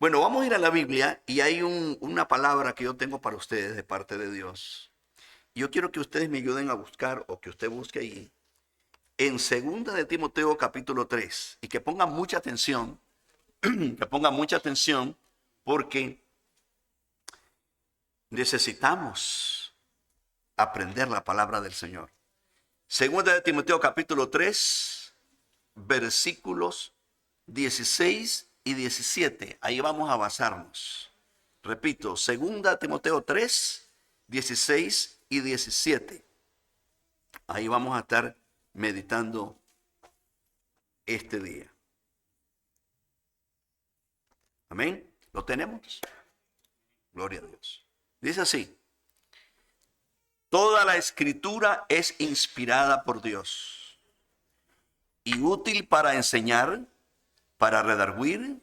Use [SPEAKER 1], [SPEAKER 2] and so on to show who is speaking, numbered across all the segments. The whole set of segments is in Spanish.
[SPEAKER 1] Bueno, vamos a ir a la Biblia y hay una palabra que yo tengo para ustedes de parte de Dios. Yo quiero que ustedes me ayuden a buscar o que usted busque ahí en segunda de Timoteo capítulo 3 y que pongan mucha atención, que pongan mucha atención porque necesitamos aprender la palabra del Señor. Segunda de Timoteo capítulo 3, versículos 16 y 17. Ahí vamos a basarnos. Repito, segunda de Timoteo 3, 16 y 17. Ahí vamos a estar meditando este día. Amén. ¿Lo tenemos? Gloria a Dios. Dice así: toda la escritura es inspirada por Dios y útil para enseñar, para redarguir,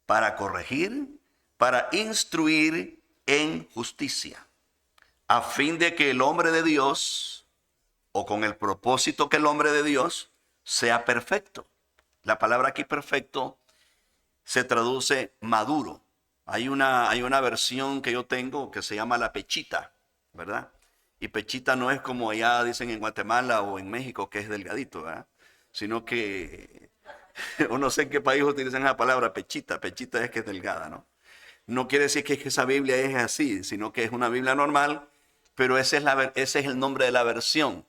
[SPEAKER 1] para corregir, para instruir en justicia, a fin de que el hombre de Dios, o con el propósito que el hombre de Dios sea perfecto. La palabra aquí perfecto se traduce maduro. Hay una versión que yo tengo que se llama la pechita, ¿verdad? Y pechita no es como allá dicen en Guatemala o en México, que es delgadito, ¿verdad? Sino que, o no sé en qué país utilizan la palabra pechita. Pechita es que es delgada, ¿no? No quiere decir que esa Biblia es así, sino que es una Biblia normal, pero ese es el nombre de la versión.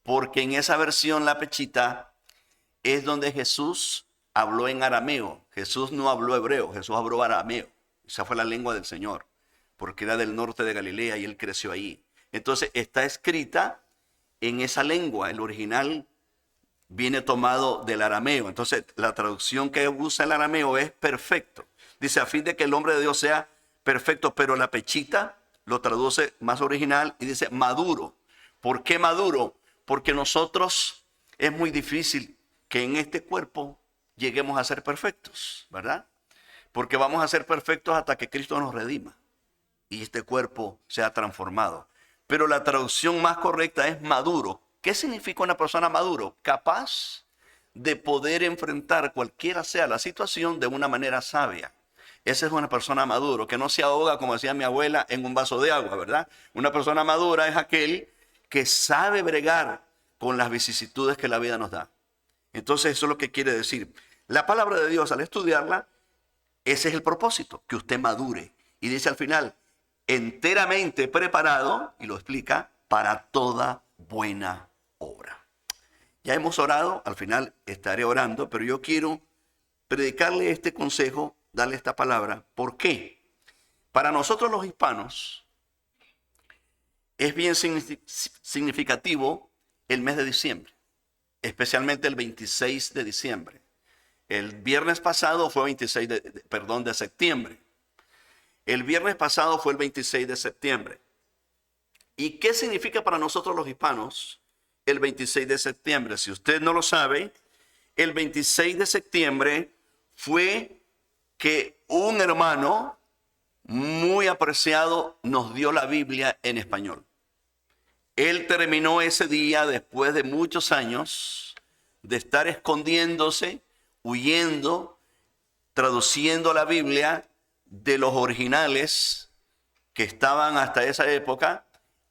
[SPEAKER 1] Porque en esa versión, la pechita, es donde Jesús habló en arameo. Jesús no habló hebreo, Jesús habló arameo. Esa fue la lengua del Señor, porque era del norte de Galilea y él creció ahí. Entonces está escrita en esa lengua. El original viene tomado del arameo. Entonces la traducción que usa el arameo es perfecto. Dice, a fin de que el hombre de Dios sea perfecto, pero la pechita lo traduce más original y dice maduro. ¿Por qué maduro? Porque nosotros es muy difícil que en este cuerpo lleguemos a ser perfectos, ¿verdad? Porque vamos a ser perfectos hasta que Cristo nos redima y este cuerpo sea transformado. Pero la traducción más correcta es maduro. ¿Qué significa una persona maduro? Capaz de poder enfrentar cualquiera sea la situación de una manera sabia. Esa es una persona maduro, que no se ahoga, como decía mi abuela, en un vaso de agua, ¿verdad? Una persona madura es aquel que sabe bregar con las vicisitudes que la vida nos da. Entonces eso es lo que quiere decir. La palabra de Dios, al estudiarla, ese es el propósito, que usted madure. Y dice al final, enteramente preparado, y lo explica, para toda buena obra. Ya hemos orado, al final estaré orando, pero yo quiero predicarle este consejo, darle esta palabra. ¿Por qué? Para nosotros los hispanos es bien significativo el mes de diciembre, especialmente el 26 de diciembre. El viernes pasado fue 26 de septiembre. El viernes pasado fue el 26 de septiembre. ¿Y qué significa para nosotros los hispanos el 26 de septiembre? Si usted no lo sabe, el 26 de septiembre fue que un hermano muy apreciado nos dio la Biblia en español. Él terminó ese día después de muchos años de estar escondiéndose, huyendo, traduciendo la Biblia de los originales que estaban hasta esa época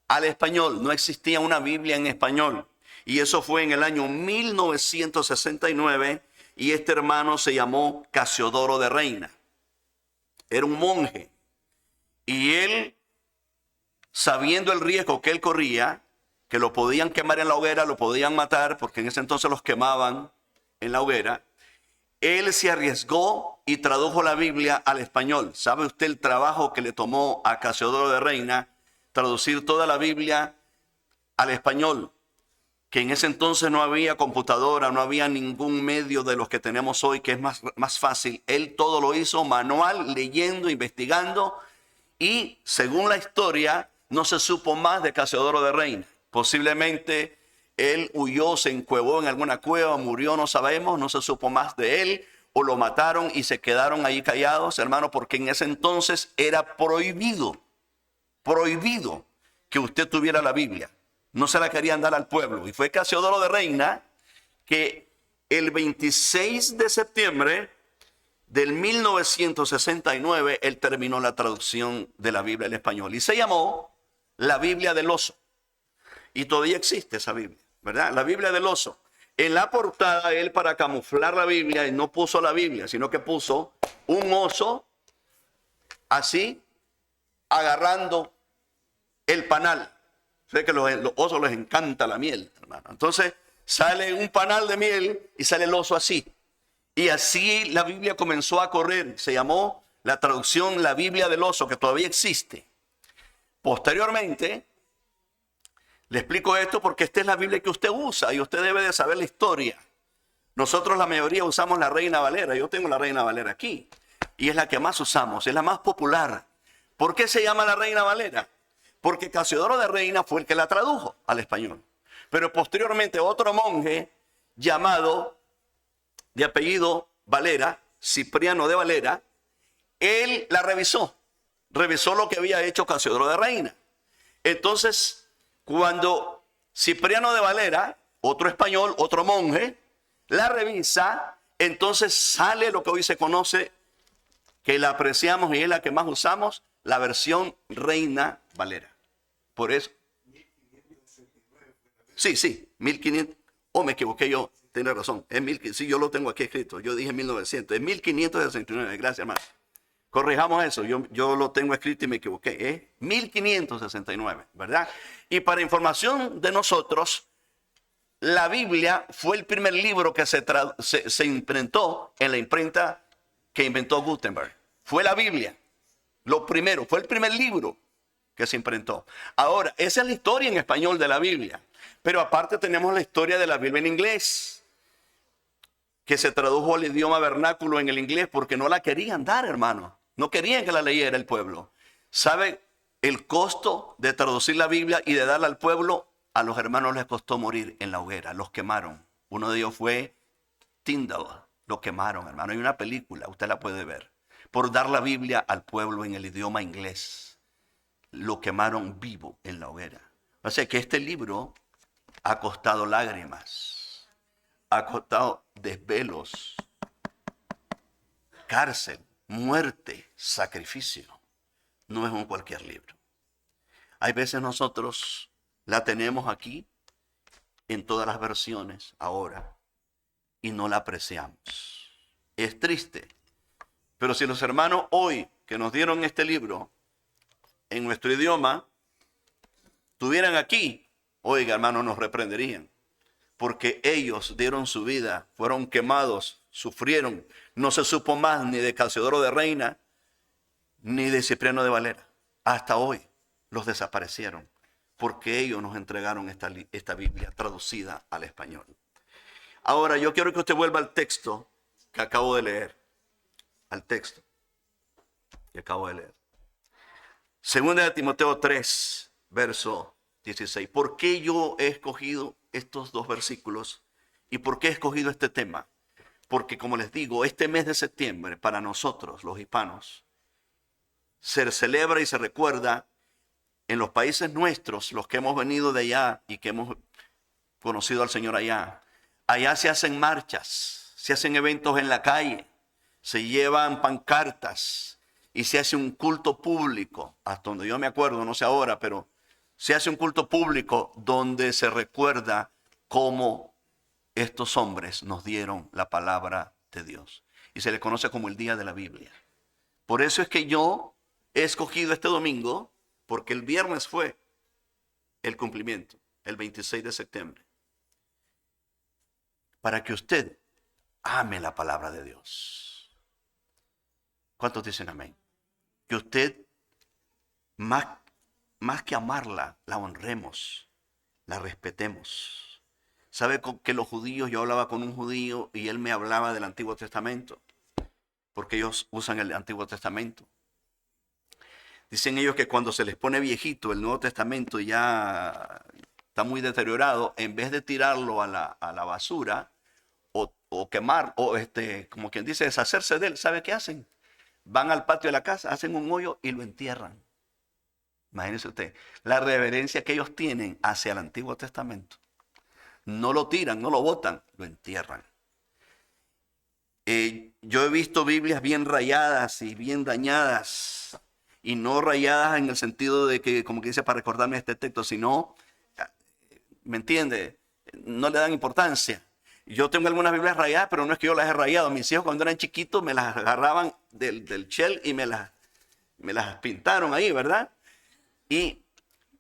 [SPEAKER 1] al español. No existía una Biblia en español. Y eso fue en el año 1969 y este hermano se llamó Casiodoro de Reina. Era un monje. Y él, sabiendo el riesgo que él corría, que lo podían quemar en la hoguera, lo podían matar, porque en ese entonces los quemaban en la hoguera, él se arriesgó y tradujo la Biblia al español. ¿Sabe usted el trabajo que le tomó a Casiodoro de Reina traducir toda la Biblia al español? Que en ese entonces no había computadora, no había ningún medio de los que tenemos hoy, que es más fácil. Él todo lo hizo manual, leyendo, investigando, y según la historia, no se supo más de Casiodoro de Reina. Posiblemente él huyó, se encuevó en alguna cueva, murió, no sabemos, no se supo más de él, o lo mataron y se quedaron ahí callados, hermano, porque en ese entonces era prohibido que usted tuviera la Biblia. No se la querían dar al pueblo. Y fue Casiodoro de Reina que el 26 de septiembre del 1969, él terminó la traducción de la Biblia al español y se llamó la Biblia del Oso. Y todavía existe esa Biblia, ¿verdad? La Biblia del Oso. En la portada, él, para camuflar la Biblia, no puso la Biblia, sino que puso un oso así, agarrando el panal. Sé que los osos les encanta la miel, hermano. Entonces sale un panal de miel y sale el oso así. Y así la Biblia comenzó a correr. Se llamó la traducción la Biblia del Oso, que todavía existe. Posteriormente, le explico esto porque esta es la Biblia que usted usa y usted debe de saber la historia. Nosotros la mayoría usamos la Reina Valera. Yo tengo la Reina Valera aquí y es la que más usamos, es la más popular. ¿Por qué se llama la Reina Valera? Porque Casiodoro de Reina fue el que la tradujo al español. Pero posteriormente otro monje llamado de apellido Valera, Cipriano de Valera, él la revisó lo que había hecho Casiodoro de Reina. Entonces, cuando Cipriano de Valera, otro español, otro monje, la revisa, entonces sale lo que hoy se conoce, que la apreciamos y es la que más usamos, la versión Reina Valera. Por eso. Sí, 1500. Me equivoqué yo. Tiene razón. Sí, yo lo tengo aquí escrito. Yo dije 1900. Es 1569. Gracias, hermano. Corrijamos eso. Yo lo tengo escrito y me equivoqué. 1569, ¿verdad? Y para información de nosotros, la Biblia fue el primer libro que se imprentó en la imprenta que inventó Gutenberg. Fue la Biblia. Lo primero. Fue el primer libro que se imprentó. Ahora, esa es la historia en español de la Biblia. Pero aparte tenemos la historia de la Biblia en inglés, que se tradujo al idioma vernáculo en el inglés porque no la querían dar, hermano. No querían que la leyera el pueblo. ¿Sabe el costo de traducir la Biblia y de darla al pueblo? A los hermanos les costó morir en la hoguera. Los quemaron. Uno de ellos fue Tyndale. Lo quemaron, hermano. Hay una película, usted la puede ver. Por dar la Biblia al pueblo en el idioma inglés. Lo quemaron vivo en la hoguera. O sea que este libro ha costado lágrimas, ha costado desvelos, cárcel, muerte, sacrificio. No es un cualquier libro. Hay veces nosotros la tenemos aquí en todas las versiones ahora y no la apreciamos. Es triste. Pero si los hermanos hoy que nos dieron este libro en nuestro idioma estuvieran aquí, oiga, hermano, nos reprenderían. Porque ellos dieron su vida, fueron quemados, sufrieron. No se supo más ni de Casiodoro de Reina, ni de Cipriano de Valera. Hasta hoy los desaparecieron. Porque ellos nos entregaron esta Biblia traducida al español. Ahora, yo quiero que usted vuelva al texto que acabo de leer. Al texto que acabo de leer. Segunda de Timoteo 3, verso 16. ¿Por qué yo he escogido estos dos versículos? ¿Y por qué he escogido este tema? Porque, como les digo, este mes de septiembre, para nosotros, los hispanos, se celebra y se recuerda en los países nuestros, los que hemos venido de allá y que hemos conocido al Señor allá. Allá se hacen marchas, se hacen eventos en la calle, se llevan pancartas y se hace un culto público. Hasta donde yo me acuerdo, no sé ahora, pero se hace un culto público donde se recuerda cómo estos hombres nos dieron la palabra de Dios. Y se le conoce como el Día de la Biblia. Por eso es que yo he escogido este domingo, porque el viernes fue el cumplimiento, el 26 de septiembre. Para que usted ame la palabra de Dios. ¿Cuántos dicen amén? Que usted, más que amarla, la honremos, la respetemos. ¿Sabe que los judíos, yo hablaba con un judío y él me hablaba del Antiguo Testamento? Porque ellos usan el Antiguo Testamento. Dicen ellos que cuando se les pone viejito el Nuevo Testamento ya está muy deteriorado, en vez de tirarlo a la basura o quemar, o como quien dice, deshacerse de él, ¿sabe qué hacen? Van al patio de la casa, hacen un hoyo y lo entierran. Imagínense usted, la reverencia que ellos tienen hacia el Antiguo Testamento. No lo tiran, no lo botan, lo entierran. Yo he visto Biblias bien rayadas y bien dañadas, y no rayadas en el sentido de que, como que dice, para recordarme este texto, sino, ¿me entiende? No le dan importancia. Yo tengo algunas Biblias rayadas, pero no es que yo las he rayado. Mis hijos cuando eran chiquitos me las agarraban del shell y me las pintaron ahí, ¿verdad?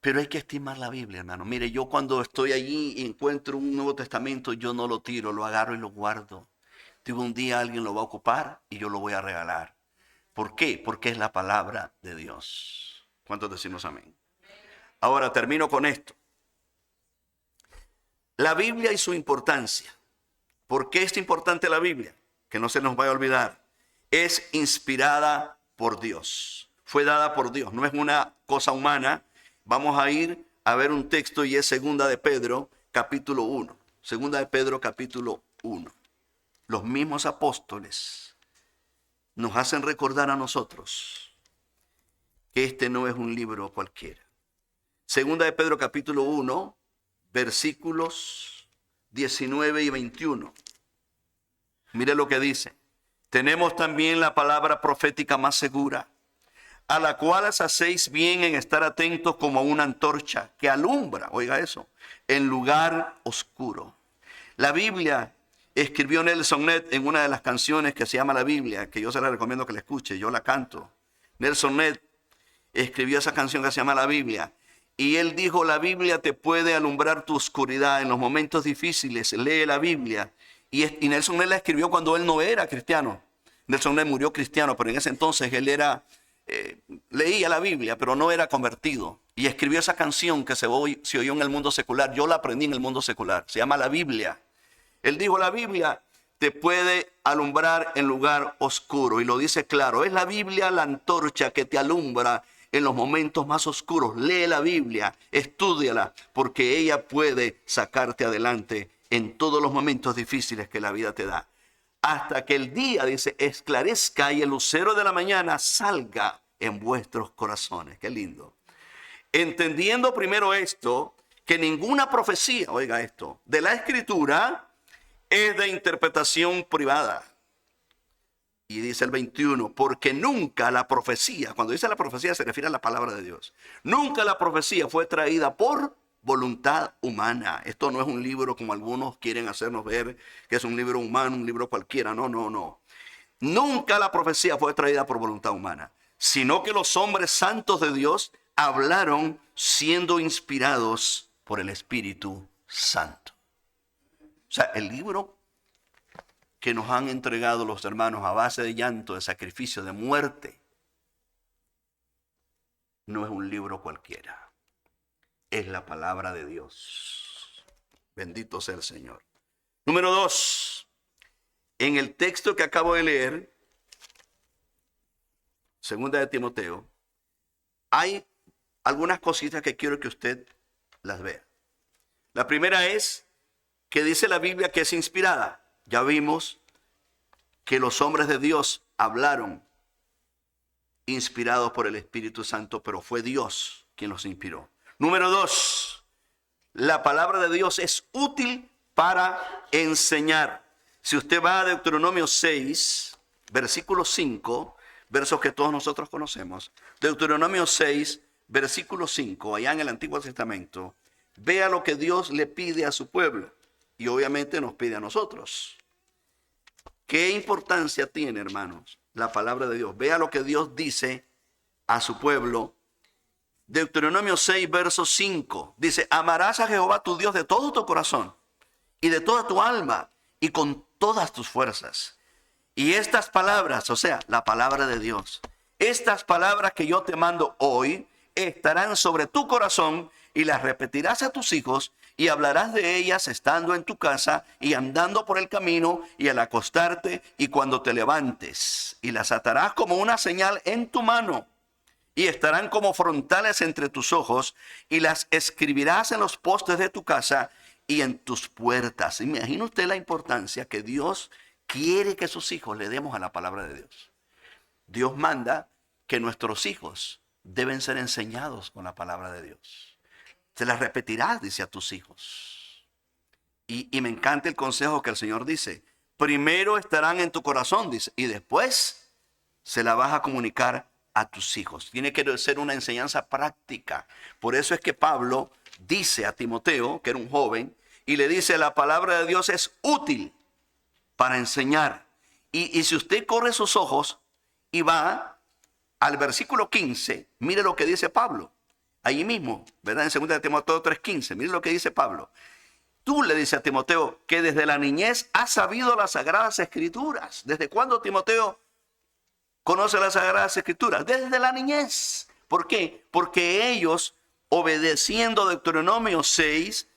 [SPEAKER 1] Pero hay que estimar la Biblia, hermano. Mire, yo cuando estoy allí y encuentro un Nuevo Testamento, yo no lo tiro, lo agarro y lo guardo. Digo, un día alguien lo va a ocupar y yo lo voy a regalar. ¿Por qué? Porque es la palabra de Dios. ¿Cuántos decimos amén? Ahora termino con esto. La Biblia y su importancia. ¿Por qué es importante la Biblia? Que no se nos vaya a olvidar. Es inspirada por Dios. Fue dada por Dios. No es una cosa humana. Vamos a ir a ver un texto y es Segunda de Pedro, capítulo 1. Segunda de Pedro, capítulo 1. Los mismos apóstoles nos hacen recordar a nosotros que este no es un libro cualquiera. Segunda de Pedro, capítulo 1, versículos 19 y 21. Mire lo que dice. Tenemos también la palabra profética más segura, a la cual os hacéis bien en estar atentos como a una antorcha que alumbra, oiga eso, en lugar oscuro. La Biblia escribió Nelson Ned en una de las canciones que se llama La Biblia, que yo se la recomiendo que la escuche, yo la canto. Nelson Ned escribió esa canción que se llama La Biblia. Y él dijo, la Biblia te puede alumbrar tu oscuridad en los momentos difíciles. Lee la Biblia. Y Nelson Ned la escribió cuando él no era cristiano. Nelson Ned murió cristiano, pero en ese entonces él leía la Biblia, pero no era convertido. Y escribió esa canción que se oyó en el mundo secular. Yo la aprendí en el mundo secular. Se llama La Biblia. Él dijo, la Biblia te puede alumbrar en lugar oscuro. Y lo dice claro, es la Biblia la antorcha que te alumbra en los momentos más oscuros. Lee la Biblia, estúdiala, porque ella puede sacarte adelante en todos los momentos difíciles que la vida te da. Hasta que el día, dice, esclarezca y el lucero de la mañana salga en vuestros corazones. Qué lindo. Entendiendo primero esto, que ninguna profecía, oiga esto, de la Escritura es de interpretación privada. Y dice el 21, porque nunca la profecía, cuando dice la profecía se refiere a la palabra de Dios, nunca la profecía fue traída por voluntad humana. Esto no es un libro como algunos quieren hacernos ver, que es un libro humano, un libro cualquiera. No, no, no. Nunca la profecía fue traída por voluntad humana, sino que los hombres santos de Dios hablaron siendo inspirados por el Espíritu Santo. O sea, el libro que nos han entregado los hermanos a base de llanto, de sacrificio, de muerte, no es un libro cualquiera. Es la palabra de Dios. Bendito sea el Señor. Número 2. En el texto que acabo de leer, Segunda de Timoteo, hay algunas cositas que quiero que usted las vea. La primera es que dice la Biblia que es inspirada. Ya vimos que los hombres de Dios hablaron inspirados por el Espíritu Santo, pero fue Dios quien los inspiró. Número 2, la palabra de Dios es útil para enseñar. Si usted va a Deuteronomio 6, versículo 5, versos que todos nosotros conocemos. Deuteronomio 6, versículo 5, allá en el Antiguo Testamento, vea lo que Dios le pide a su pueblo y obviamente nos pide a nosotros. ¿Qué importancia tiene, hermanos, la palabra de Dios? Vea lo que Dios dice a su pueblo. Deuteronomio 6, verso 5, dice, amarás a Jehová tu Dios de todo tu corazón y de toda tu alma y con todas tus fuerzas. Y estas palabras, o sea, la palabra de Dios, estas palabras que yo te mando hoy estarán sobre tu corazón y las repetirás a tus hijos y hablarás de ellas estando en tu casa y andando por el camino y al acostarte y cuando te levantes. Y las atarás como una señal en tu mano y estarán como frontales entre tus ojos y las escribirás en los postes de tu casa y en tus puertas. Imagina usted la importancia que Dios quiere que sus hijos le demos a la palabra de Dios. Dios manda que nuestros hijos deben ser enseñados con la palabra de Dios. Se las repetirás, dice, a tus hijos. Y me encanta el consejo que el Señor dice. primero estarán en tu corazón, dice, y después se la vas a comunicar a tus hijos. Tiene que ser una enseñanza práctica. Por eso es que Pablo dice a Timoteo, que era un joven, y le dice, la palabra de Dios es útil para enseñar. Y si usted corre sus ojos y va al versículo 15, mire lo que dice Pablo. Allí mismo, ¿verdad? En 2 Timoteo 3:15, mire lo que dice Pablo. Tú le dices a Timoteo que desde la niñez has sabido las Sagradas Escrituras. ¿Desde cuándo Timoteo conoce las Sagradas Escrituras? Desde la niñez. ¿Por qué? Porque ellos, obedeciendo Deuteronomio 6,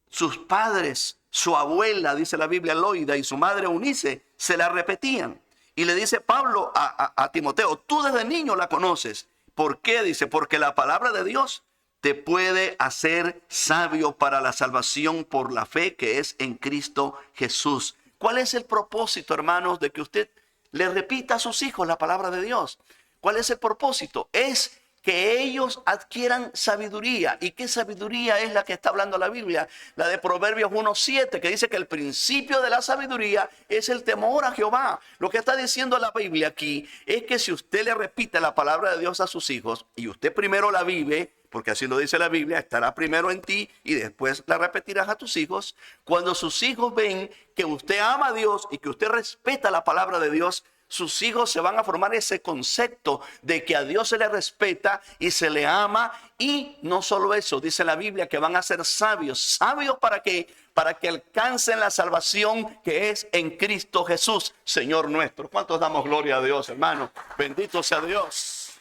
[SPEAKER 1] sus padres, su abuela, dice la Biblia, Loida, y su madre Eunice, se la repetían. Y le dice Pablo a Timoteo, tú desde niño la conoces. ¿Por qué? Dice, porque la palabra de Dios te puede hacer sabio para la salvación por la fe que es en Cristo Jesús. ¿Cuál es el propósito, hermanos, de que usted le repita a sus hijos la palabra de Dios? ¿Cuál es el propósito? Es que ellos adquieran sabiduría. ¿Y qué sabiduría es la que está hablando la Biblia? La de Proverbios 1:7, que dice que el principio de la sabiduría es el temor a Jehová. Lo que está diciendo la Biblia aquí es que si usted le repite la palabra de Dios a sus hijos y usted primero la vive, porque así lo dice la Biblia, estará primero en ti y después la repetirás a tus hijos. Cuando sus hijos ven que usted ama a Dios y que usted respeta la palabra de Dios, sus hijos se van a formar ese concepto de que a Dios se le respeta y se le ama. Y no solo eso, dice la Biblia que van a ser sabios. ¿Sabios para qué? Para que alcancen la salvación que es en Cristo Jesús, Señor nuestro. ¿Cuántos damos gloria a Dios, hermano? Bendito sea Dios.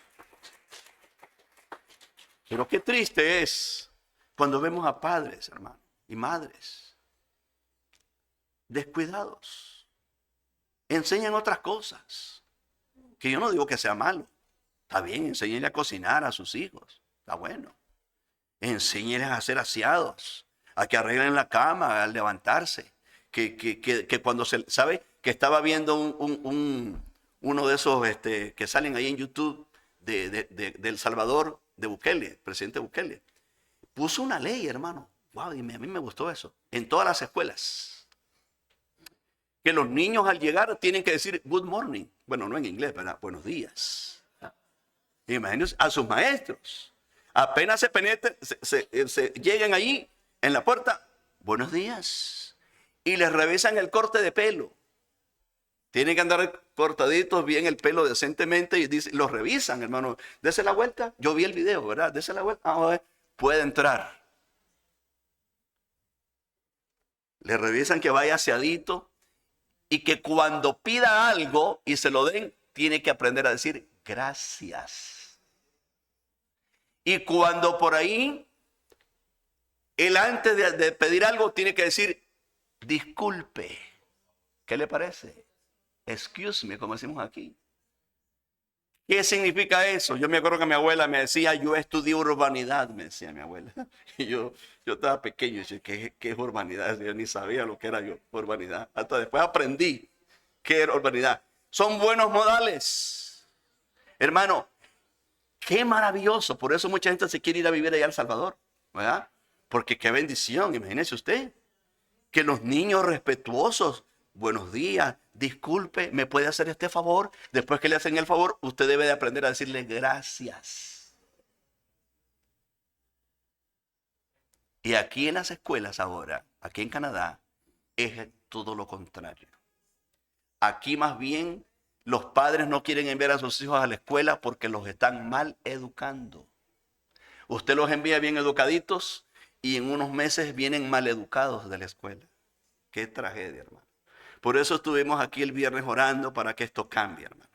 [SPEAKER 1] Pero qué triste es cuando vemos a padres, hermano, y madres descuidados. Enseñan otras cosas, que yo no digo que sea malo. Está bien, enséñenle a cocinar a sus hijos, está bueno. Enséñenles a ser aseados, a que arreglen la cama al levantarse. Que cuando se sabe que estaba viendo uno de esos que salen ahí en YouTube de El Salvador, de Bukele, presidente Bukele, puso una ley, hermano. Wow, y a mí me gustó eso. En todas las escuelas, que los niños al llegar tienen que decir good morning. Bueno, no en inglés, ¿verdad? Buenos días. Imagínense a sus maestros. Apenas se penetren, se lleguen allí en la puerta, buenos días. Y les revisan el corte de pelo. Tienen que andar cortaditos bien el pelo decentemente y los revisan, hermano. Dese la vuelta. Yo vi el video, ¿verdad? Dese la vuelta. A ver, puede entrar. Le revisan que vaya aseadito y que cuando pida algo y se lo den, tiene que aprender a decir gracias. Y cuando por ahí, él antes de pedir algo, tiene que decir disculpe. ¿Qué le parece? Excuse me, como decimos aquí. ¿Qué significa eso? Yo me acuerdo que mi abuela me decía, yo estudié urbanidad, me decía mi abuela. Y yo estaba pequeño y decía, ¿qué es urbanidad? Yo ni sabía lo que era yo, urbanidad. Hasta después aprendí qué era urbanidad. Son buenos modales. Hermano, qué maravilloso. Por eso mucha gente se quiere ir a vivir allá a El Salvador, ¿verdad? Porque qué bendición, imagínese usted. Que los niños respetuosos, buenos días, disculpe, ¿me puede hacer este favor? Después que le hacen el favor, usted debe de aprender a decirle gracias. Y aquí en las escuelas ahora, aquí en Canadá, es todo lo contrario. Aquí más bien los padres no quieren enviar a sus hijos a la escuela porque los están mal educando. Usted los envía bien educaditos y en unos meses vienen mal educados de la escuela. Qué tragedia, hermano. Por eso estuvimos aquí el viernes orando para que esto cambie, hermano.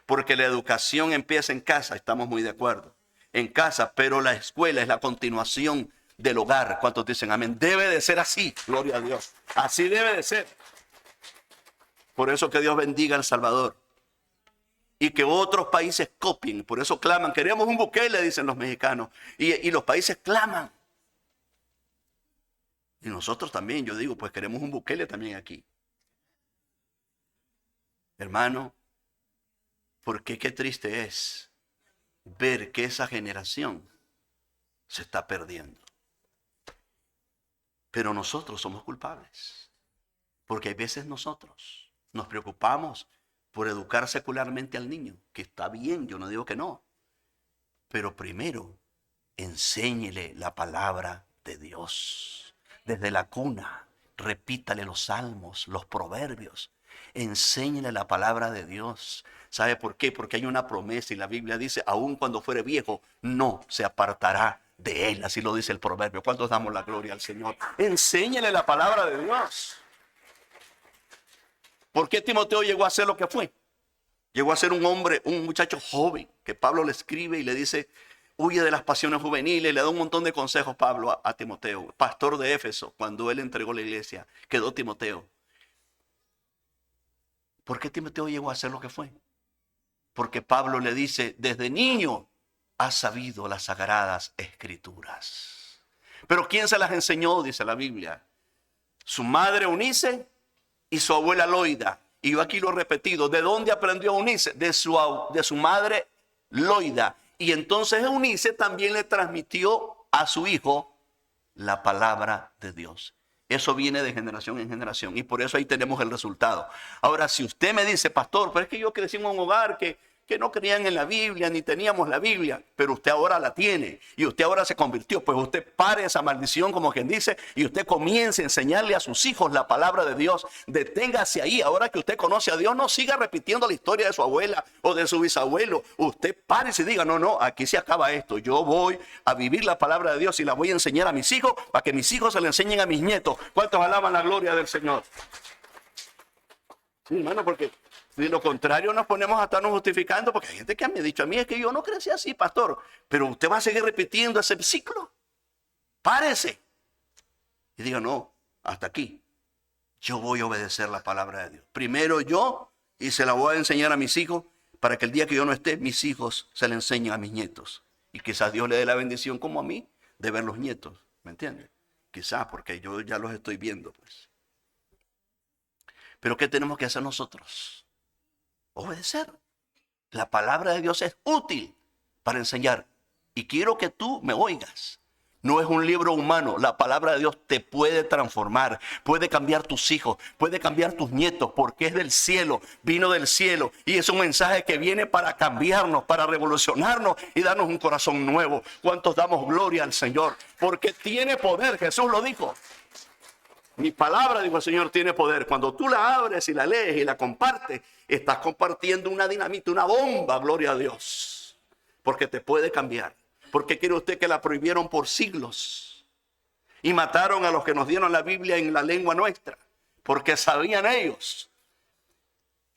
[SPEAKER 1] Porque la educación empieza en casa, estamos muy de acuerdo. En casa, pero la escuela es la continuación del hogar. ¿Cuántos dicen amén? Debe de ser así, gloria a Dios. Así debe de ser. Por eso que Dios bendiga a El Salvador. Y que otros países copien. Por eso claman, queremos un Bukele, dicen los mexicanos. Y los países claman. Y nosotros también, yo digo, pues queremos un Bukele también aquí. Hermano, porque qué triste es ver que esa generación se está perdiendo. Pero nosotros somos culpables. Porque hay veces nosotros nos preocupamos por educar secularmente al niño, que está bien, yo no digo que no. Pero primero, enséñele la palabra de Dios. Desde la cuna, repítale los salmos, los proverbios. Enséñele la palabra de Dios. ¿Sabe por qué? Porque hay una promesa y la Biblia dice, aun cuando fuere viejo, no se apartará de él. Así lo dice el proverbio. ¿Cuántos damos la gloria al Señor? Enséñele la palabra de Dios. ¿Por qué Timoteo llegó a ser lo que fue? Llegó a ser un hombre, un muchacho joven, que Pablo le escribe y le dice, huye de las pasiones juveniles. Le da un montón de consejos Pablo a Timoteo, pastor de Éfeso, cuando él entregó la iglesia, quedó Timoteo. ¿Por qué Timoteo llegó a ser lo que fue? Porque Pablo le dice, desde niño has sabido las sagradas escrituras. Pero ¿quién se las enseñó? Dice la Biblia. Su madre Eunice y su abuela Loida. Y yo aquí lo he repetido. ¿De dónde aprendió Eunice? De su madre Loida. Y entonces Eunice también le transmitió a su hijo la palabra de Dios. Eso viene de generación en generación. Y por eso ahí tenemos el resultado. Ahora, si usted me dice, pastor, pero es que yo crecí en un hogar que no creían en la Biblia, ni teníamos la Biblia, pero usted ahora la tiene y usted ahora se convirtió, pues usted pare esa maldición, como quien dice, y usted comience a enseñarle a sus hijos la palabra de Dios. Deténgase ahí. Ahora que usted conoce a Dios, no siga repitiendo la historia de su abuela o de su bisabuelo. Usted pare y diga, no, aquí se acaba esto. Yo voy a vivir la palabra de Dios y la voy a enseñar a mis hijos para que mis hijos se la enseñen a mis nietos. ¿Cuántos alaban la gloria del Señor? Sí, hermano, porque de lo contrario nos ponemos a estarnos justificando, porque hay gente que me ha dicho a mí, es que yo no crecí así, pastor, pero usted va a seguir repitiendo ese ciclo. Párese y diga, no, hasta aquí. Yo voy a obedecer la palabra de Dios. Primero yo, y se la voy a enseñar a mis hijos, para que el día que yo no esté, mis hijos se la enseñen a mis nietos. Y quizás Dios le dé la bendición como a mí, de ver los nietos, ¿me entiende? Quizás, porque yo ya los estoy viendo, pues. Pero ¿qué tenemos que hacer nosotros? Obedecer. La palabra de Dios es útil para enseñar. Y quiero que tú me oigas. No es un libro humano. La palabra de Dios te puede transformar. Puede cambiar tus hijos. Puede cambiar tus nietos. Porque es del cielo. Vino del cielo. Y es un mensaje que viene para cambiarnos, para revolucionarnos y darnos un corazón nuevo. ¿Cuántos damos gloria al Señor? Porque tiene poder. Jesús lo dijo. Mi palabra, dijo el Señor, tiene poder. Cuando tú la abres y la lees y la compartes, estás compartiendo una dinamita, una bomba, gloria a Dios. Porque te puede cambiar. ¿Por qué quiere usted que la prohibieron por siglos? Y mataron a los que nos dieron la Biblia en la lengua nuestra. Porque sabían ellos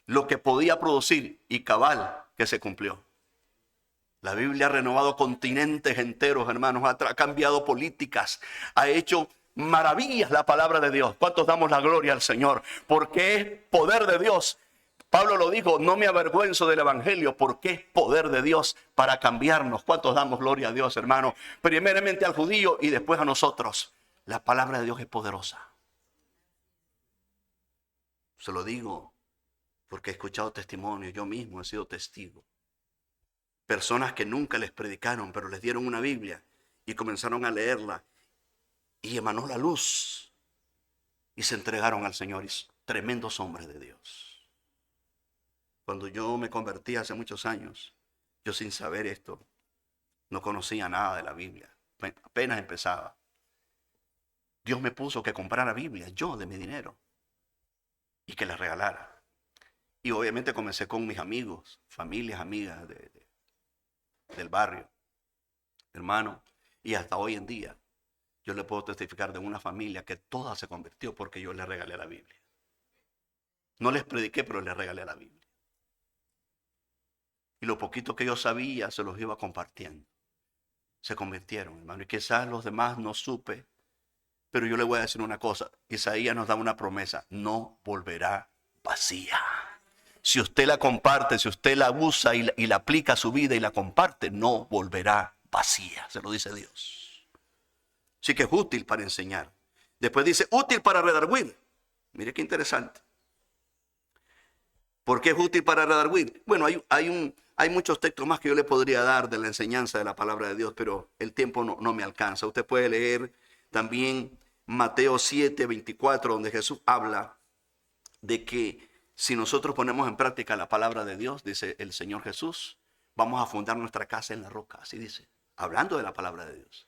[SPEAKER 1] lo que podía producir, y cabal que se cumplió. La Biblia ha renovado continentes enteros, hermanos. Ha cambiado políticas. Ha hecho maravillas la palabra de Dios. ¿Cuántos damos la gloria al Señor? Porque es poder de Dios. Pablo lo dijo, no me avergüenzo del evangelio, porque es poder de Dios para cambiarnos. ¿Cuántos damos gloria a Dios, hermano? Primeramente al judío y después a nosotros. La palabra de Dios es poderosa. Se lo digo porque he escuchado testimonios. Yo mismo he sido testigo. Personas que nunca les predicaron, pero les dieron una Biblia y comenzaron a leerla. Y emanó la luz. Y se entregaron al Señor. Y tremendos hombres de Dios. Cuando yo me convertí hace muchos años, yo sin saber esto, no conocía nada de la Biblia. Apenas empezaba. Dios me puso que comprara Biblia, yo de mi dinero. Y que las regalara. Y obviamente comencé con mis amigos, familias, amigas del barrio. Hermano, y hasta hoy en día. Yo le puedo testificar de una familia que toda se convirtió porque yo le regalé la Biblia. No les prediqué, pero les regalé la Biblia. Y lo poquito que yo sabía se los iba compartiendo. Se convirtieron, hermano. Y quizás los demás no supe. Pero yo le voy a decir una cosa. Isaías nos da una promesa. No volverá vacía. Si usted la comparte, si usted la usa y la aplica a su vida y la comparte, no volverá vacía. Se lo dice Dios. Así que es útil para enseñar. Después dice, útil para redarguir. Mire qué interesante. ¿Por qué es útil para redarguir? Bueno, hay muchos textos más que yo le podría dar de la enseñanza de la palabra de Dios, pero el tiempo no me alcanza. Usted puede leer también Mateo 7:24, donde Jesús habla de que si nosotros ponemos en práctica la palabra de Dios, dice el Señor Jesús, vamos a fundar nuestra casa en la roca, así dice, hablando de la palabra de Dios.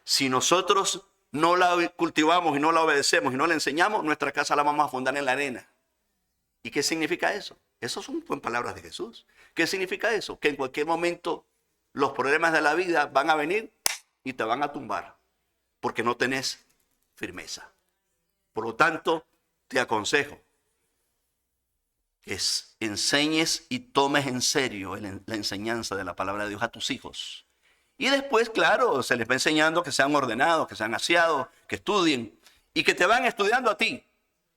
[SPEAKER 1] Si nosotros no la cultivamos y no la obedecemos y no la enseñamos, nuestra casa la vamos a fundar en la arena. ¿Y qué significa eso? Esas son palabras de Jesús. ¿Qué significa eso? Que en cualquier momento los problemas de la vida van a venir y te van a tumbar porque no tenés firmeza. Por lo tanto, te aconsejo que enseñes y tomes en serio la enseñanza de la palabra de Dios a tus hijos. Y después, claro, se les va enseñando que sean ordenados, que sean aseados, que estudien y que te van estudiando a ti.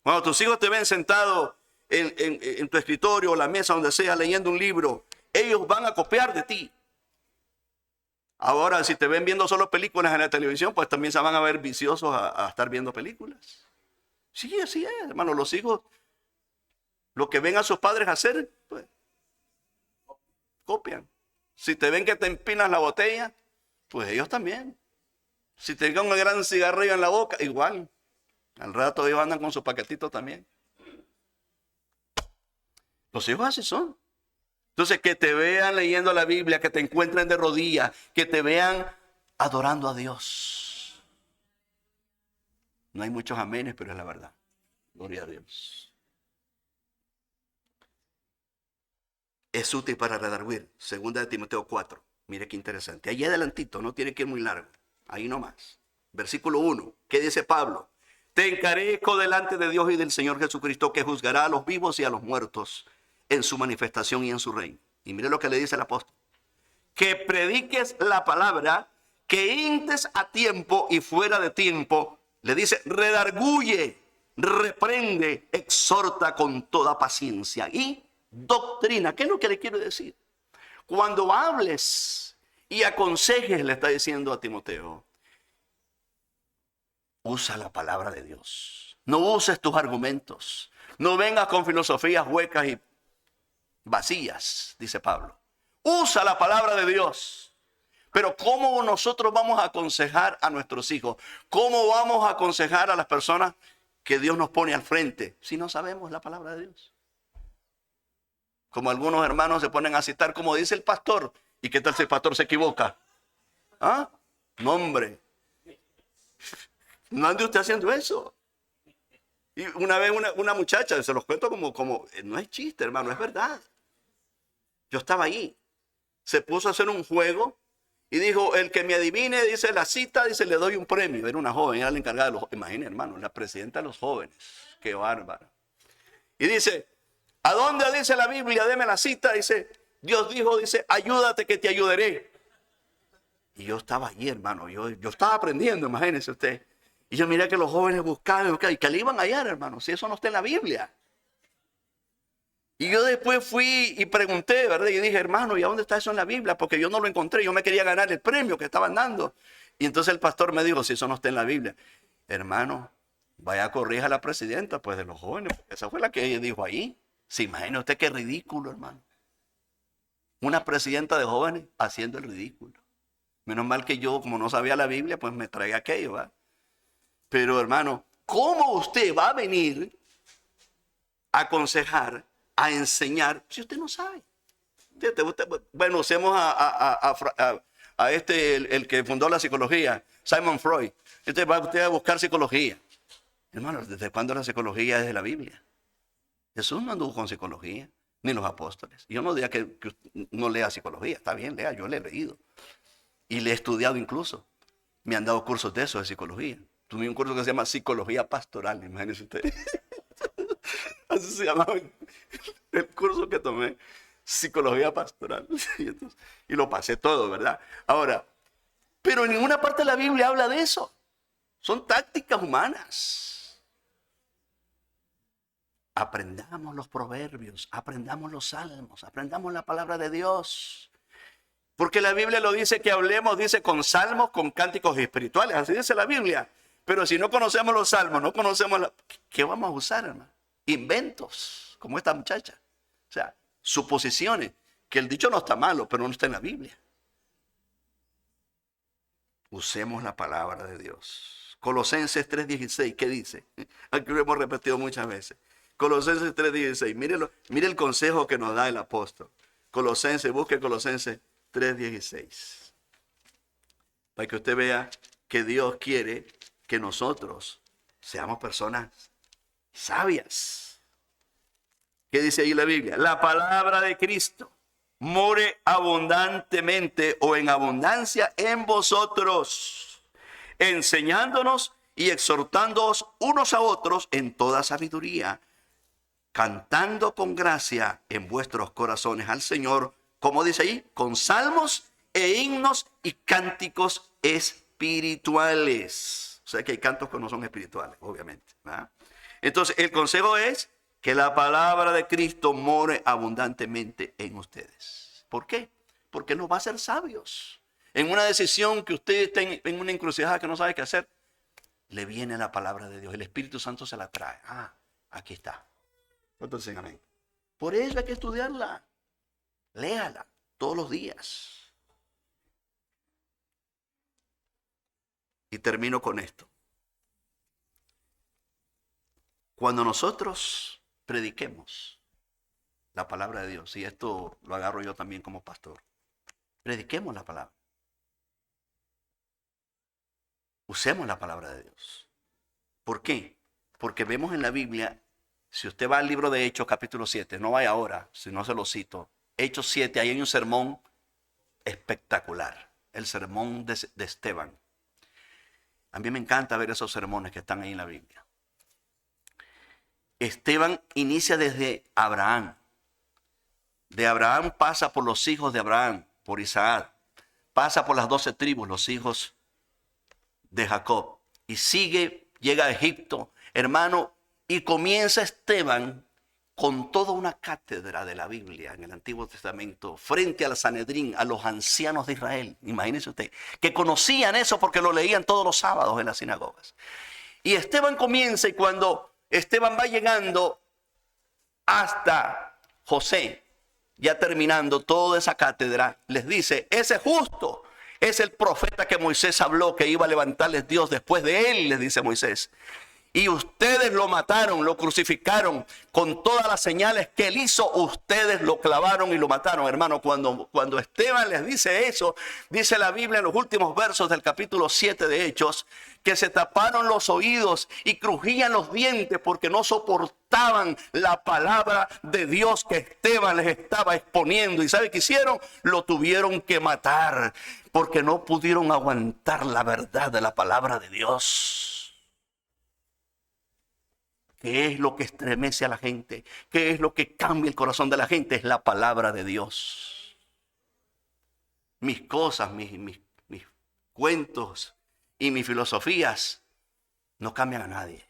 [SPEAKER 1] Cuando tus hijos te ven sentado en tu escritorio o la mesa, donde sea, leyendo un libro, ellos van a copiar de ti. Ahora, si te ven viendo solo películas en la televisión, pues también se van a ver viciosos a estar viendo películas. Sí, así es, hermano. Los hijos, lo que ven a sus padres hacer, pues, copian. Si te ven que te empinas la botella, pues ellos también. Si te ven un gran cigarrillo en la boca, igual. Al rato ellos andan con su paquetito también. Los hijos así son. Entonces, que te vean leyendo la Biblia, que te encuentren de rodillas, que te vean adorando a Dios. No hay muchos amenes, pero es la verdad. Gloria a Dios. Es útil para redarguir. Segunda de Timoteo 4. Mire qué interesante. Allí adelantito, no tiene que ir muy largo. Ahí nomás. Versículo 1. ¿Qué dice Pablo? Te encarezco delante de Dios y del Señor Jesucristo, que juzgará a los vivos y a los muertos en su manifestación y en su reino. Y mire lo que le dice el apóstol. Que prediques la palabra, que intes a tiempo y fuera de tiempo. Le dice, redarguye, reprende, exhorta con toda paciencia y doctrina. ¿Qué es lo que le quiero decir? Cuando hables y aconsejes, le está diciendo a Timoteo, usa la palabra de Dios. No uses tus argumentos. No vengas con filosofías huecas y vacías, dice Pablo. Usa la palabra de Dios. Pero ¿cómo nosotros vamos a aconsejar a nuestros hijos? ¿Cómo vamos a aconsejar a las personas que Dios nos pone al frente si no sabemos la palabra de Dios? Como algunos hermanos se ponen a citar como dice el pastor. ¿Y qué tal si el pastor se equivoca? ¿Ah? No, hombre. No ande usted haciendo eso. Y una vez una muchacha, se los cuento como, no es chiste, hermano, es verdad. Yo estaba ahí. Se puso a hacer un juego y dijo, el que me adivine, dice la cita, dice, le doy un premio. Era una joven, era la encargada de los, imagínense, hermano, la presidenta de los jóvenes. Qué bárbaro. Y dice, ¿a dónde dice la Biblia? Deme la cita. Dice, Dios dijo, dice, ayúdate que te ayudaré. Y yo estaba allí, hermano. Yo estaba aprendiendo, imagínense usted. Y yo miré que los jóvenes buscaban, y que le iban a hallar, hermano, si eso no está en la Biblia. Y yo después fui y pregunté, ¿verdad? Y dije, hermano, ¿y a dónde está eso en la Biblia? Porque yo no lo encontré, yo me quería ganar el premio que estaban dando. Y entonces el pastor me dijo, si eso no está en la Biblia, hermano, vaya a corregir a la presidenta, pues de los jóvenes, porque esa fue la que ella dijo ahí. ¿Se imagina usted qué ridículo, hermano? Una presidenta de jóvenes haciendo el ridículo. Menos mal que yo, como no sabía la Biblia, pues me traía aquello, ¿verdad? Pero hermano, ¿cómo usted va a venir a aconsejar, a enseñar, si usted no sabe? Bueno, usemos a el que fundó la psicología, Sigmund Freud. Entonces va usted a buscar psicología. Hermano, ¿desde cuándo la psicología es de la Biblia? Jesús no anduvo con psicología, ni los apóstoles. Yo no diría que usted no lea psicología, está bien, lea, yo le he leído. Y le he estudiado incluso. Me han dado cursos de eso, de psicología. Tuve un curso que se llama Psicología Pastoral, imagínense ustedes. Así se llamaba el curso que tomé, Psicología Pastoral. Y lo pasé todo, ¿verdad? Ahora, pero en ninguna parte de la Biblia habla de eso. Son tácticas humanas. Aprendamos los proverbios, aprendamos los salmos, aprendamos la palabra de Dios. Porque la Biblia lo dice que hablemos, dice, con salmos, con cánticos espirituales. Así dice la Biblia. Pero si no conocemos los salmos, no conocemos ¿qué vamos a usar, hermano? Inventos, como esta muchacha. O sea, suposiciones. Que el dicho no está malo, pero no está en la Biblia. Usemos la palabra de Dios. Colosenses 3:16, ¿qué dice? Aquí lo hemos repetido muchas veces. Colosenses 3:16. Mire el consejo que nos da el apóstol. Busque Colosenses 3:16. Para que usted vea que Dios quiere que nosotros seamos personas sabias. ¿Qué dice ahí la Biblia? La palabra de Cristo more abundantemente o en abundancia en vosotros, enseñándonos y exhortándoos unos a otros en toda sabiduría, cantando con gracia en vuestros corazones al Señor, como dice ahí, con salmos e himnos y cánticos espirituales. O sea que hay cantos que no son espirituales, obviamente, ¿verdad? Entonces, el consejo es que la palabra de Cristo more abundantemente en ustedes. ¿Por qué? Porque nos va a hacer sabios. En una decisión que usted está en una encrucijada que no sabe qué hacer, le viene la palabra de Dios. El Espíritu Santo se la trae. Aquí está. ¿Cuántos dicen amén? Por eso hay que estudiarla. Léala todos los días. Y termino con esto. Cuando nosotros prediquemos la palabra de Dios, y esto lo agarro yo también como pastor, prediquemos la palabra. Usemos la palabra de Dios. ¿Por qué? Porque vemos en la Biblia, si usted va al libro de Hechos capítulo 7, no vaya ahora, si no se lo cito, Hechos 7, ahí hay un sermón espectacular, el sermón de Esteban. A mí me encanta ver esos sermones que están ahí en la Biblia. Esteban inicia desde Abraham. De Abraham pasa por los hijos de Abraham, por Isaac. Pasa por las 12 tribus, los hijos de Jacob. Y sigue, llega a Egipto, hermano, y comienza Esteban con toda una cátedra de la Biblia en el Antiguo Testamento, frente al Sanedrín, a los ancianos de Israel. Imagínese usted, que conocían eso porque lo leían todos los sábados en las sinagogas. Y Esteban comienza, y cuando Esteban va llegando hasta José, ya terminando toda esa cátedra, les dice, ese justo es el profeta que Moisés habló que iba a levantarles Dios después de él, les dice Moisés. Y ustedes lo mataron, lo crucificaron con todas las señales que él hizo. Ustedes lo clavaron y lo mataron, hermano. Cuando Esteban les dice eso, dice la Biblia en los últimos versos del capítulo 7 de Hechos, que se taparon los oídos y crujían los dientes porque no soportaban la palabra de Dios que Esteban les estaba exponiendo. ¿Y sabe qué hicieron? Lo tuvieron que matar porque no pudieron aguantar la verdad de la palabra de Dios. ¿Qué es lo que estremece a la gente? ¿Qué es lo que cambia el corazón de la gente? Es la palabra de Dios. Mis cosas, mis cuentos y mis filosofías no cambian a nadie.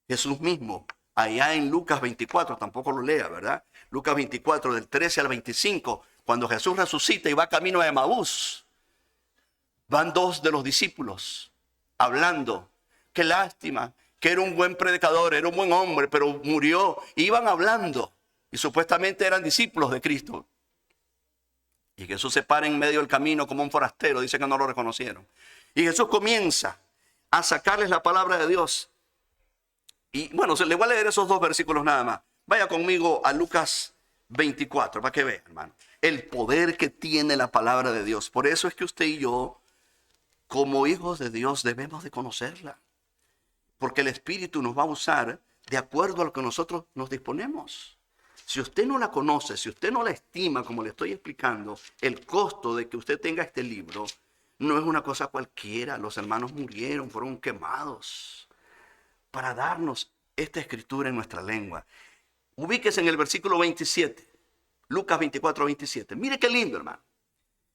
[SPEAKER 1] Jesús mismo, allá en Lucas 24, tampoco lo lea, ¿verdad? Lucas 24, del 13 al 25, cuando Jesús resucita y va camino a Emaús, van 2 de los discípulos hablando. Qué lástima, que era un buen predicador, era un buen hombre, pero murió. Iban hablando y supuestamente eran discípulos de Cristo. Y Jesús se para en medio del camino como un forastero, dice que no lo reconocieron. Y Jesús comienza a sacarles la palabra de Dios. Y bueno, le voy a leer esos 2 versículos nada más. Vaya conmigo a Lucas 24, para que vean, hermano, el poder que tiene la palabra de Dios. Por eso es que usted y yo, como hijos de Dios, debemos de conocerla. Porque el Espíritu nos va a usar de acuerdo a lo que nosotros nos disponemos. Si usted no la conoce, si usted no la estima, como le estoy explicando, el costo de que usted tenga este libro no es una cosa cualquiera. Los hermanos murieron, fueron quemados para darnos esta escritura en nuestra lengua. Ubíquese en el versículo 27, Lucas 24, 27. Mire qué lindo, hermano.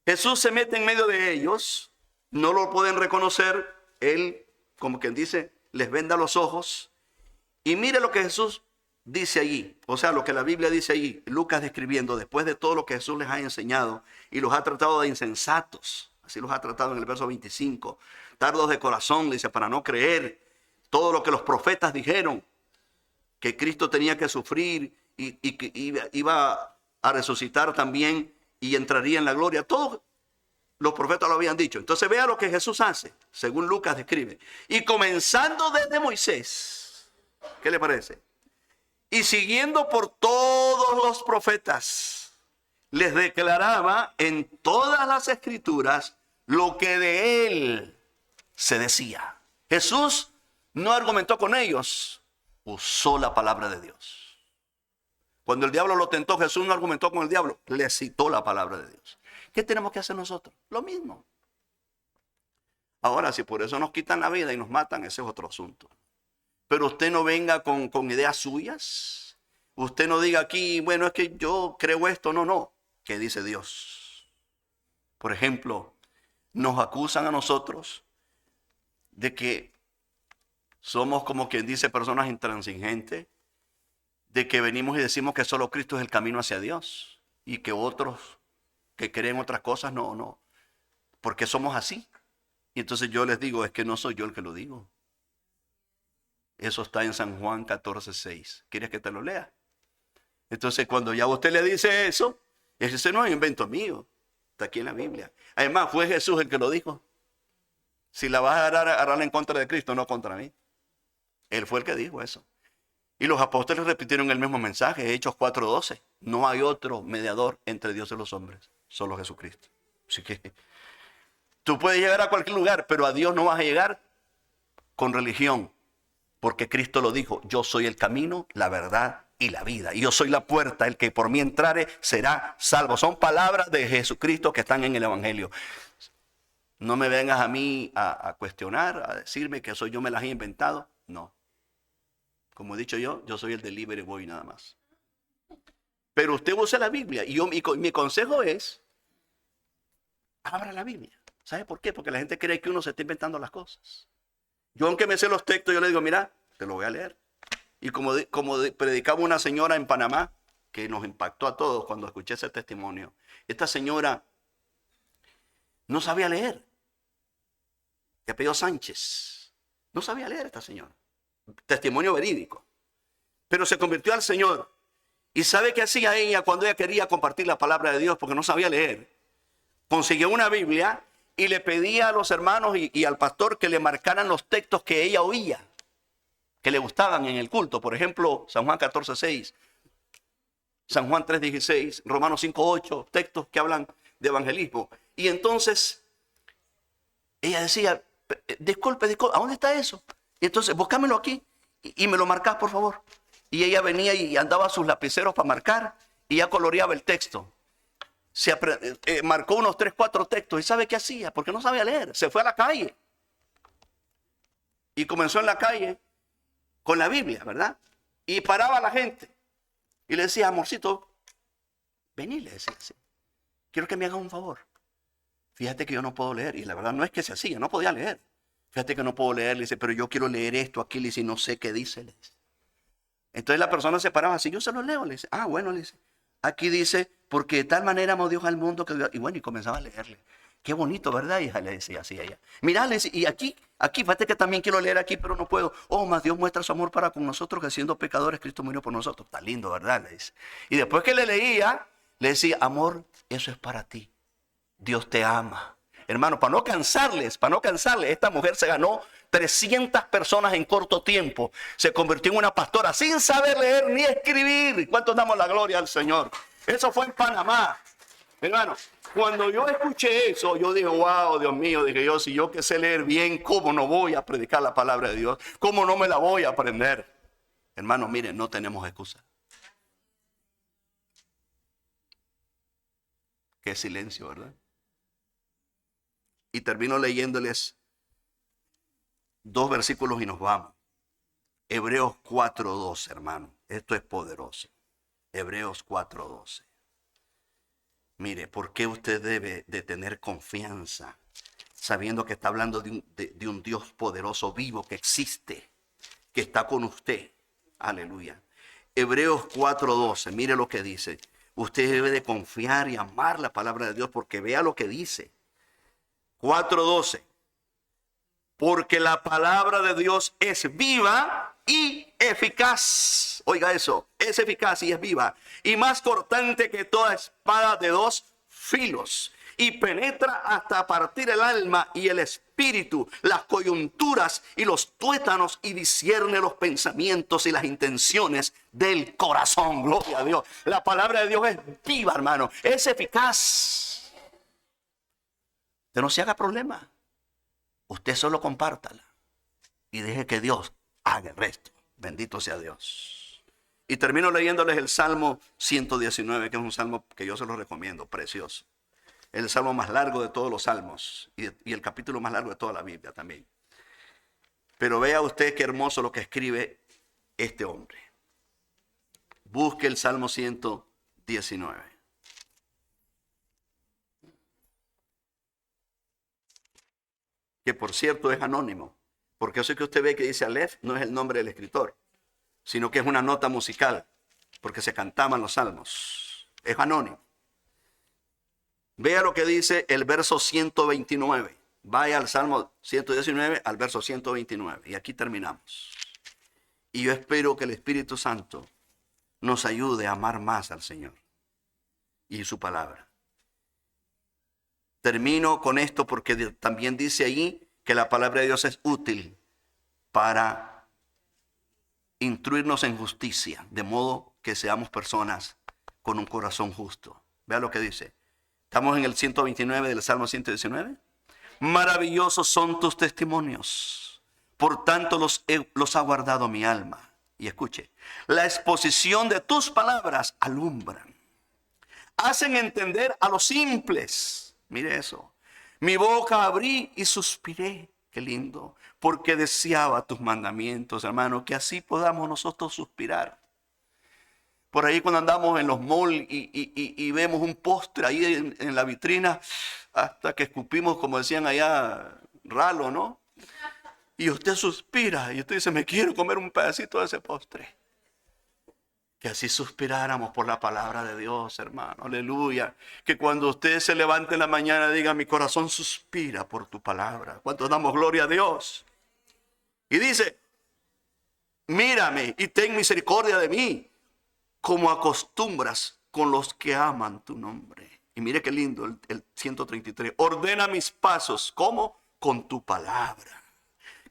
[SPEAKER 1] Jesús se mete en medio de ellos, no lo pueden reconocer. Él, como quien dice, les venda los ojos. Y mire lo que Jesús dice allí. O sea, lo que la Biblia dice allí. Lucas describiendo, después de todo lo que Jesús les ha enseñado y los ha tratado de insensatos. Así los ha tratado en el verso 25. Tardos de corazón, dice, para no creer todo lo que los profetas dijeron. Que Cristo tenía que sufrir y que iba a resucitar también y entraría en la gloria. Todo los profetas lo habían dicho. Entonces vea lo que Jesús hace, según Lucas describe. Y comenzando desde Moisés, ¿qué le parece? y siguiendo por todos los profetas, les declaraba en todas las escrituras lo que de él se decía. Jesús no argumentó con ellos, usó la palabra de Dios. Cuando el diablo lo tentó, Jesús no argumentó con el diablo, le citó la palabra de Dios. ¿Qué tenemos que hacer nosotros? Lo mismo. Ahora, si por eso nos quitan la vida y nos matan, ese es otro asunto. Pero usted no venga con ideas suyas. Usted no diga aquí, bueno, es que yo creo esto. No. ¿Qué dice Dios? Por ejemplo, nos acusan a nosotros de que somos, como quien dice, personas intransigentes, de que venimos y decimos que solo Cristo es el camino hacia Dios y que otros que creen otras cosas no, porque somos así. Y entonces yo les digo, es que no soy yo el que lo digo. Eso está en San Juan 14:6. ¿Quieres que te lo lea? Entonces cuando ya usted le dice eso, ese no es invento mío. Está aquí en la Biblia. Además, fue Jesús el que lo dijo. Si la vas a agarrar en contra de Cristo, no contra mí. Él fue el que dijo eso. Y los apóstoles repitieron el mismo mensaje, Hechos 4:12. No hay otro mediador entre Dios y los hombres, solo Jesucristo. Así que tú puedes llegar a cualquier lugar, pero a Dios no vas a llegar con religión. Porque Cristo lo dijo, yo soy el camino, la verdad y la vida. Y yo soy la puerta, el que por mí entrare será salvo. Son palabras de Jesucristo que están en el Evangelio. No me vengas a mí a cuestionar, a decirme que soy yo me las he inventado. No. Como he dicho yo soy el delivery boy nada más. Pero usted usa la Biblia. Y mi consejo es, abra la Biblia. ¿Sabe por qué? Porque la gente cree que uno se está inventando las cosas. Yo, aunque me sé los textos, yo le digo, mira, te lo voy a leer. Y como predicaba una señora en Panamá, que nos impactó a todos cuando escuché ese testimonio. Esta señora no sabía leer. De apellido Sánchez. No sabía leer esta señora. Testimonio verídico. Pero se convirtió al Señor. ¿Y sabe qué hacía ella cuando ella quería compartir la palabra de Dios? Porque no sabía leer. Consiguió una Biblia y le pedía a los hermanos y al pastor que le marcaran los textos que ella oía, que le gustaban en el culto. Por ejemplo, San Juan 14:6, San Juan 3:16, Romanos 5:8, textos que hablan de evangelismo. Y entonces ella decía, disculpe, ¿a dónde está eso? Y entonces, búscamelo aquí y me lo marcás, por favor. Y ella venía y andaba a sus lapiceros para marcar y ya coloreaba el texto. Marcó unos 3, 4 textos. ¿Y sabe qué hacía? Porque no sabía leer. Se fue a la calle. Y comenzó en la calle con la Biblia, ¿verdad? Y paraba a la gente. Y le decía, amorcito, vení, le decía así. Quiero que me hagas un favor. Fíjate que yo no puedo leer. Y la verdad no es que se hacía, no podía leer. Fíjate que no puedo leer. Le dice, pero yo quiero leer esto aquí. Le dice, no sé qué dice. Le dice. Entonces la persona se paraba así. Yo se lo leo. Le dice, bueno, le dice. Aquí dice, porque de tal manera amó Dios al mundo que... Y bueno, y comenzaba a leerle. Qué bonito, ¿verdad, hija? Le decía así a ella. Mirá, le decía, y aquí, fíjate que también quiero leer aquí, pero no puedo. Oh, más Dios muestra su amor para con nosotros, que siendo pecadores, Cristo murió por nosotros. Está lindo, ¿verdad? Le dice. Y después que le leía, le decía, amor, eso es para ti. Dios te ama. Hermano, para no cansarles, esta mujer se ganó 300 personas en corto tiempo. Se convirtió en una pastora sin saber leer ni escribir. ¿Cuántos damos la gloria al Señor? Eso fue en Panamá. Hermano, cuando yo escuché eso, yo dije, wow, Dios mío, dije yo, si yo que sé leer bien, ¿cómo no voy a predicar la palabra de Dios? ¿Cómo no me la voy a aprender? Hermano, miren, no tenemos excusa. Qué silencio, ¿verdad? Y termino leyéndoles 2 versículos y nos vamos. Hebreos 4:12, hermano. Esto es poderoso. Hebreos 4:12. Mire, ¿por qué usted debe de tener confianza sabiendo que está hablando de un Dios poderoso, vivo, que existe, que está con usted? Aleluya. Hebreos 4:12, mire lo que dice. Usted debe de confiar y amar la palabra de Dios porque vea lo que dice. 4:12. Porque la palabra de Dios es viva y eficaz. Oiga eso, es eficaz y es viva. Y más cortante que toda espada de 2 filos. Y penetra hasta partir el alma y el espíritu espíritu, las coyunturas y los tuétanos, y discierne los pensamientos y las intenciones del corazón. Gloria a Dios. La palabra de Dios es viva, hermano, es eficaz. Usted no se haga problema. Usted solo compártala y deje que Dios haga el resto. Bendito sea Dios. Y termino leyéndoles el Salmo 119, que es un salmo que yo se lo recomiendo, precioso. El salmo más largo de todos los salmos y el capítulo más largo de toda la Biblia también. Pero vea usted qué hermoso lo que escribe este hombre. Busque el Salmo 119. Que por cierto es anónimo. Porque eso que usted ve que dice Aleph no es el nombre del escritor, sino que es una nota musical, porque se cantaban los salmos. Es anónimo. Vea lo que dice el verso 129. Vaya al Salmo 119, al verso 129. Y aquí terminamos. Y yo espero que el Espíritu Santo nos ayude a amar más al Señor y su palabra. Termino con esto porque también dice ahí que la palabra de Dios es útil para instruirnos en justicia, de modo que seamos personas con un corazón justo. Vea lo que dice. Estamos en el 129 del Salmo 119. Maravillosos son tus testimonios, por tanto los ha guardado mi alma. Y escuche, la exposición de tus palabras alumbran, hacen entender a los simples. Mire eso. Mi boca abrí y suspiré. Qué lindo, porque deseaba tus mandamientos, hermano, que así podamos nosotros suspirar. Por ahí cuando andamos en los malls y vemos un postre ahí en la vitrina, hasta que escupimos, como decían allá, ralo, ¿no? Y usted suspira y usted dice, me quiero comer un pedacito de ese postre. Que así suspiráramos por la palabra de Dios, hermano. Aleluya. Que cuando usted se levante en la mañana diga, mi corazón suspira por tu palabra. ¿Cuántos damos gloria a Dios? Y dice, mírame y ten misericordia de mí, como acostumbras con los que aman tu nombre. Y mire qué lindo el 133. Ordena mis pasos. ¿Cómo? Con tu palabra.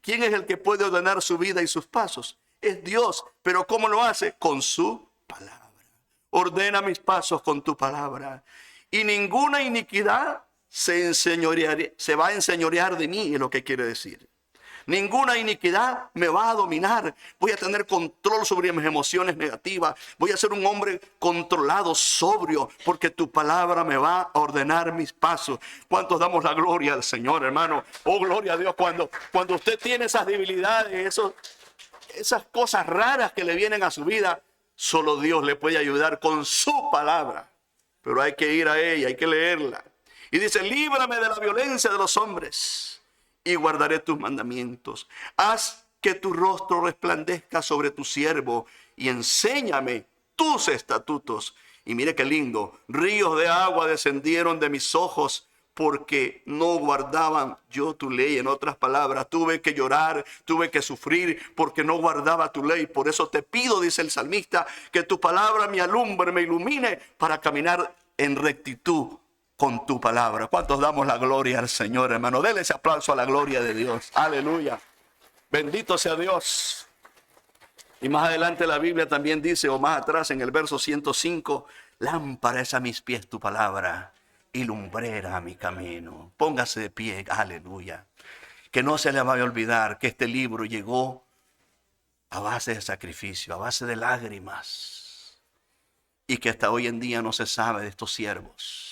[SPEAKER 1] ¿Quién es el que puede ordenar su vida y sus pasos? Es Dios. ¿Pero cómo lo hace? Con su palabra. Ordena mis pasos con tu palabra. Y ninguna iniquidad se va a enseñorear de mí, es lo que quiere decir. Ninguna iniquidad me va a dominar. Voy a tener control sobre mis emociones negativas. Voy a ser un hombre controlado, sobrio, porque tu palabra me va a ordenar mis pasos. ¿Cuántos damos la gloria al Señor, hermano? Oh, gloria a Dios. Cuando usted tiene esas debilidades, esas cosas raras que le vienen a su vida, solo Dios le puede ayudar con su palabra. Pero hay que ir a ella, hay que leerla. Y dice, líbrame de la violencia de los hombres y guardaré tus mandamientos. Haz que tu rostro resplandezca sobre tu siervo y enséñame tus estatutos. Y mire qué lindo, ríos de agua descendieron de mis ojos porque no guardaban yo tu ley. En otras palabras, tuve que llorar, tuve que sufrir porque no guardaba tu ley. Por eso te pido, dice el salmista, que tu palabra me alumbre, me ilumine para caminar en rectitud con tu palabra. ¿Cuántos damos la gloria al Señor, hermano? Dele ese aplauso a la gloria de Dios. Aleluya. Bendito sea Dios. Y más adelante la Biblia también dice, o más atrás en el verso 105, lámpara es a mis pies tu palabra y lumbrera a mi camino. Póngase de pie, aleluya. Que no se le vaya a olvidar que este libro llegó a base de sacrificio, a base de lágrimas. Y que hasta hoy en día no se sabe de estos siervos.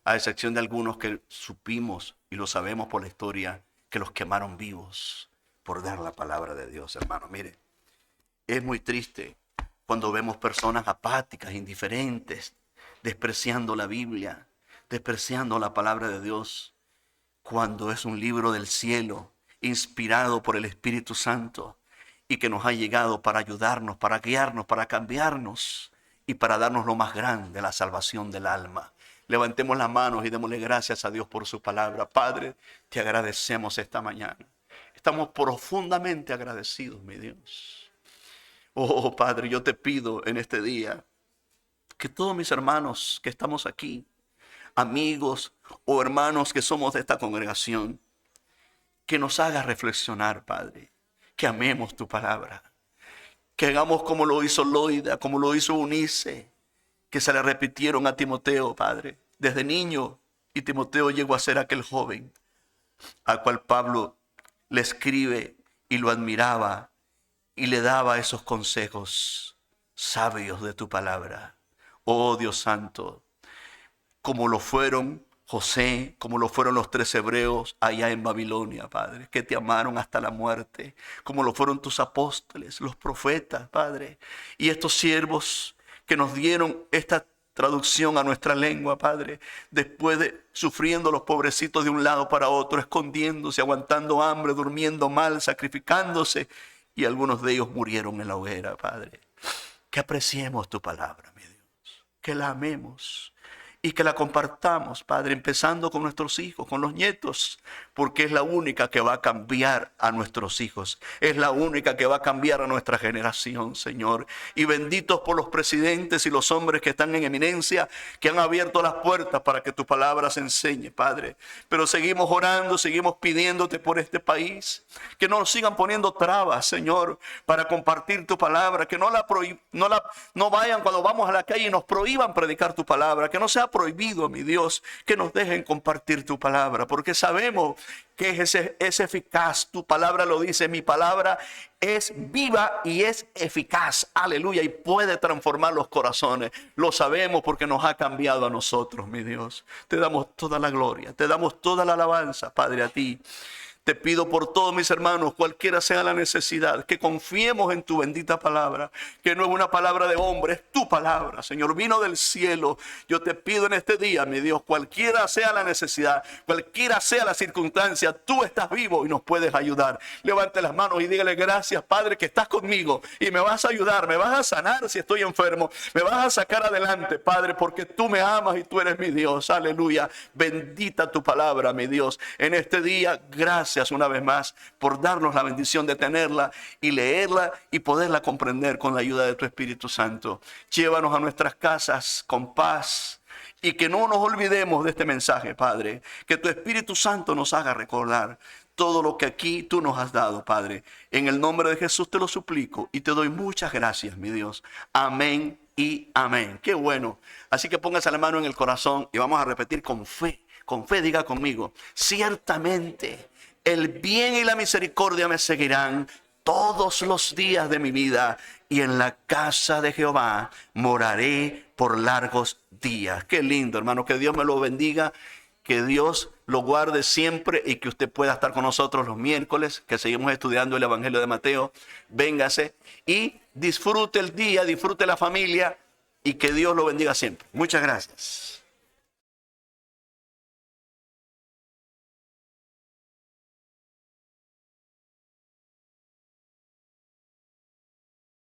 [SPEAKER 1] A excepción de algunos que supimos y lo sabemos por la historia, que los quemaron vivos por dar la palabra de Dios, hermano. Mire, es muy triste cuando vemos personas apáticas, indiferentes, despreciando la Biblia, despreciando la palabra de Dios, cuando es un libro del cielo, inspirado por el Espíritu Santo y que nos ha llegado para ayudarnos, para guiarnos, para cambiarnos y para darnos lo más grande, la salvación del alma. Levantemos las manos y démosle gracias a Dios por su palabra. Padre, te agradecemos esta mañana. Estamos profundamente agradecidos, mi Dios. Oh, Padre, yo te pido en este día que todos mis hermanos que estamos aquí, amigos o hermanos que somos de esta congregación, que nos haga reflexionar, Padre, que amemos tu palabra, que hagamos como lo hizo Loida, como lo hizo Eunice, que se le repitieron a Timoteo, Padre, desde niño, y Timoteo llegó a ser aquel joven al cual Pablo le escribe y lo admiraba y le daba esos consejos sabios de tu palabra. Oh Dios santo, como lo fueron José, como lo fueron los 3 hebreos allá en Babilonia, Padre, que te amaron hasta la muerte, como lo fueron tus apóstoles, los profetas, Padre, y estos siervos que nos dieron esta traducción a nuestra lengua, Padre, después de sufriendo los pobrecitos de un lado para otro, escondiéndose, aguantando hambre, durmiendo mal, sacrificándose, y algunos de ellos murieron en la hoguera, Padre. Que apreciemos tu palabra, mi Dios, que la amemos y que la compartamos, Padre, empezando con nuestros hijos, con los nietos, porque es la única que va a cambiar a nuestros hijos, es la única que va a cambiar a nuestra generación, Señor. Y benditos por los presidentes y los hombres que están en eminencia, que han abierto las puertas para que tu palabra se enseñe, Padre. Pero seguimos orando, seguimos pidiéndote por este país, que no nos sigan poniendo trabas, Señor, para compartir tu palabra, que no vayan cuando vamos a la calle y nos prohíban predicar tu palabra, que no sea prohibido, mi Dios, que nos dejen compartir tu palabra, porque sabemos que es eficaz. Tu palabra lo dice, mi palabra es viva y es eficaz, aleluya, y puede transformar los corazones. Lo sabemos porque nos ha cambiado a nosotros, mi Dios. Te damos toda la gloria, te damos toda la alabanza, Padre, a ti. Te pido por todos mis hermanos, cualquiera sea la necesidad, que confiemos en tu bendita palabra, que no es una palabra de hombre, es tu palabra, Señor, vino del cielo. Yo te pido en este día, mi Dios, cualquiera sea la necesidad, cualquiera sea la circunstancia, tú estás vivo y nos puedes ayudar. Levante las manos y dígale: gracias, Padre, que estás conmigo y me vas a ayudar, me vas a sanar si estoy enfermo, me vas a sacar adelante, Padre, porque tú me amas y tú eres mi Dios, aleluya. Bendita tu palabra, mi Dios, en este día. Gracias una vez más por darnos la bendición de tenerla y leerla y poderla comprender con la ayuda de tu Espíritu Santo. Llévanos a nuestras casas con paz y que no nos olvidemos de este mensaje, Padre. Que tu Espíritu Santo nos haga recordar todo lo que aquí tú nos has dado, Padre. En el nombre de Jesús te lo suplico y te doy muchas gracias, mi Dios. Amén y amén. Qué bueno. Así que póngase la mano en el corazón y vamos a repetir con fe. Con fe, diga conmigo: ciertamente el bien y la misericordia me seguirán todos los días de mi vida, y en la casa de Jehová moraré por largos días. Qué lindo, hermano. Que Dios me lo bendiga, que Dios lo guarde siempre y que usted pueda estar con nosotros los miércoles, que seguimos estudiando el Evangelio de Mateo. Véngase y disfrute el día, disfrute la familia, y que Dios lo bendiga siempre. Muchas gracias.